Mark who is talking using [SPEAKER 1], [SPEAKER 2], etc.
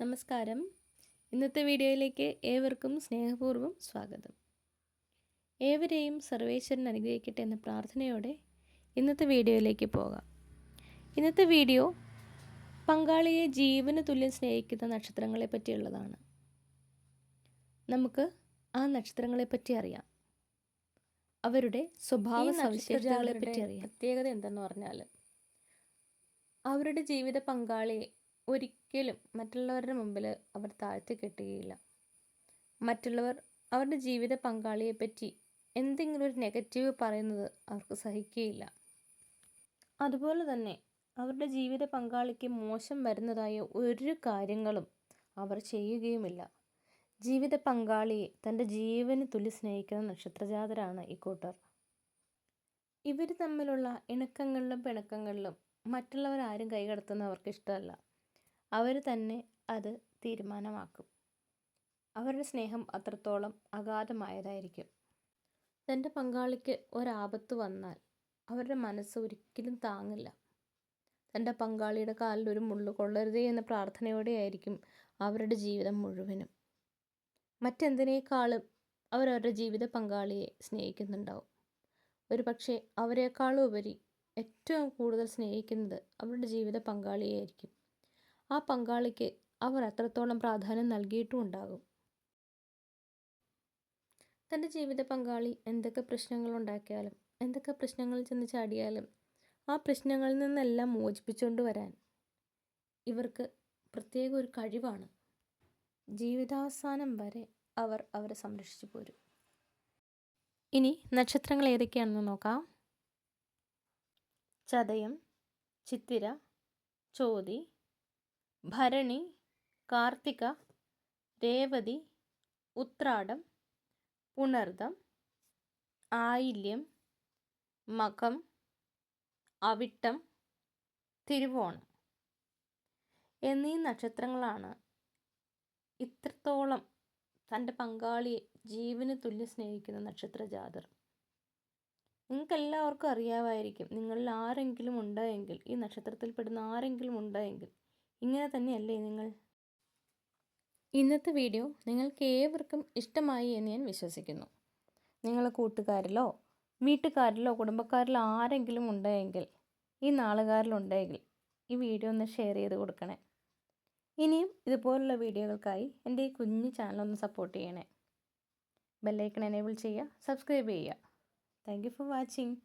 [SPEAKER 1] നമസ്കാരം. ഇന്നത്തെ വീഡിയോയിലേക്ക് ഏവർക്കും സ്നേഹപൂർവ്വം സ്വാഗതം. ഏവരെയും സർവേശ്വരൻ അനുഗ്രഹിക്കട്ടെ എന്ന പ്രാർത്ഥനയോടെ ഇന്നത്തെ വീഡിയോയിലേക്ക് പോകാം. ഇന്നത്തെ വീഡിയോ പങ്കാളിയെ ജീവന് തുല്യം സ്നേഹിക്കുന്ന നക്ഷത്രങ്ങളെ പറ്റിയുള്ളതാണ്. നമുക്ക് ആ നക്ഷത്രങ്ങളെ പറ്റി അറിയാം. അവരുടെ സ്വഭാവ സവിശേഷതകളെ പറ്റി അറിയാം. പ്രത്യേകത എന്തെന്ന് പറഞ്ഞാൽ അവരുടെ ജീവിത പങ്കാളിയെ ഒരിക്കലും മറ്റുള്ളവരുടെ മുമ്പിൽ അവർ താഴ്ത്തി കെട്ടുകയില്ല. മറ്റുള്ളവർ അവരുടെ ജീവിത പങ്കാളിയെപ്പറ്റി എന്തെങ്കിലും ഒരു നെഗറ്റീവ് പറയുന്നത് അവർക്ക് സഹിക്കുകയില്ല. അതുപോലെ തന്നെ അവരുടെ ജീവിത പങ്കാളിക്ക് മോശം വരുന്നതായ ഒരു കാര്യങ്ങളും അവർ ചെയ്യുകയുമില്ല. ജീവിത പങ്കാളിയെ തൻ്റെ ജീവന് തുല്യ സ്നേഹിക്കുന്ന നക്ഷത്രജാതരാണ് ഇക്കൂട്ടർ. ഇവർ തമ്മിലുള്ള ഇണക്കങ്ങളിലും പിണക്കങ്ങളിലും മറ്റുള്ളവരാരും കൈകടത്തുന്നത് അവർക്ക് ഇഷ്ടമല്ല. അവർ തന്നെ അത് തീരുമാനമാക്കും. അവരുടെ സ്നേഹം അത്രത്തോളം അഗാധമായതായിരിക്കും. തൻ്റെ പങ്കാളിക്ക് ഒരാപത്ത് വന്നാൽ അവരുടെ മനസ്സ് ഒരിക്കലും താങ്ങില്ല. തൻ്റെ പങ്കാളിയുടെ കാലിൽ ഒരു മുള്ളു കൊള്ളരുതേ എന്ന പ്രാർത്ഥനയോടെയായിരിക്കും അവരുടെ ജീവിതം മുഴുവനും. മറ്റെന്തിനേക്കാളും അവരവരുടെ ജീവിത പങ്കാളിയെ സ്നേഹിക്കുന്നുണ്ടാവും. ഒരു പക്ഷേ അവരെക്കാളും ഉപരി ഏറ്റവും കൂടുതൽ സ്നേഹിക്കുന്നത് അവരുടെ ജീവിത പങ്കാളിയായിരിക്കും. ആ പങ്കാളിക്ക് അവർ അത്രത്തോളം പ്രാധാന്യം നൽകിയിട്ടും ഉണ്ടാകും. തൻ്റെ ജീവിത പങ്കാളി എന്തൊക്കെ പ്രശ്നങ്ങൾ ഉണ്ടാക്കിയാലും എന്തൊക്കെ പ്രശ്നങ്ങളിൽ ചെന്ന് ചാടിയാലും ആ പ്രശ്നങ്ങളിൽ നിന്നെല്ലാം മോചിപ്പിച്ചുകൊണ്ട് വരാൻ ഇവർക്ക് പ്രത്യേക ഒരു കഴിവാണ്. ജീവിതാവസാനം വരെ അവർ അവരെ സംരക്ഷിച്ചു പോരും. ഇനി നക്ഷത്രങ്ങൾ ഏതൊക്കെയാണെന്ന് നോക്കാം. ചതയം, ചിത്തിര, ചോതി, ഭരണി, കാർത്തിക, രേവതി, ഉത്രാടം, പുണർദം, ആയില്യം, മകം, അവിട്ടം, തിരുവോണം എന്നീ നക്ഷത്രങ്ങളാണ് ഇത്രത്തോളം തൻ്റെ പങ്കാളിയെ ജീവന് തുല്യം സ്നേഹിക്കുന്ന നക്ഷത്രജാതർ. നിങ്ങൾക്കെല്ലാവർക്കും അറിയാമായിരിക്കും, നിങ്ങളിൽ ആരെങ്കിലും ഉണ്ടായെങ്കിൽ, ഈ നക്ഷത്രത്തിൽപ്പെടുന്ന ആരെങ്കിലും ഉണ്ടായെങ്കിൽ ഇങ്ങനെ തന്നെയല്ലേ നിങ്ങൾ? ഇന്നത്തെ വീഡിയോ നിങ്ങൾക്ക് ഏവർക്കും ഇഷ്ടമായി എന്ന് ഞാൻ വിശ്വസിക്കുന്നു. നിങ്ങളെ കൂട്ടുകാരിലോ വീട്ടുകാരിലോ കുടുംബക്കാരിലോ ആരെങ്കിലും ഉണ്ടായെങ്കിൽ, ഈ നാളുകാരിലുണ്ടെങ്കിൽ ഈ വീഡിയോ ഒന്ന് ഷെയർ ചെയ്ത് കൊടുക്കണേ. ഇനിയും ഇതുപോലുള്ള വീഡിയോകൾക്കായി എൻ്റെ ഈ കുഞ്ഞു ചാനലൊന്ന് സപ്പോർട്ട് ചെയ്യണേ. ബെല്ലൈക്കൺ എനേബിൾ ചെയ്യുക, സബ്സ്ക്രൈബ് ചെയ്യുക. Thank you for watching.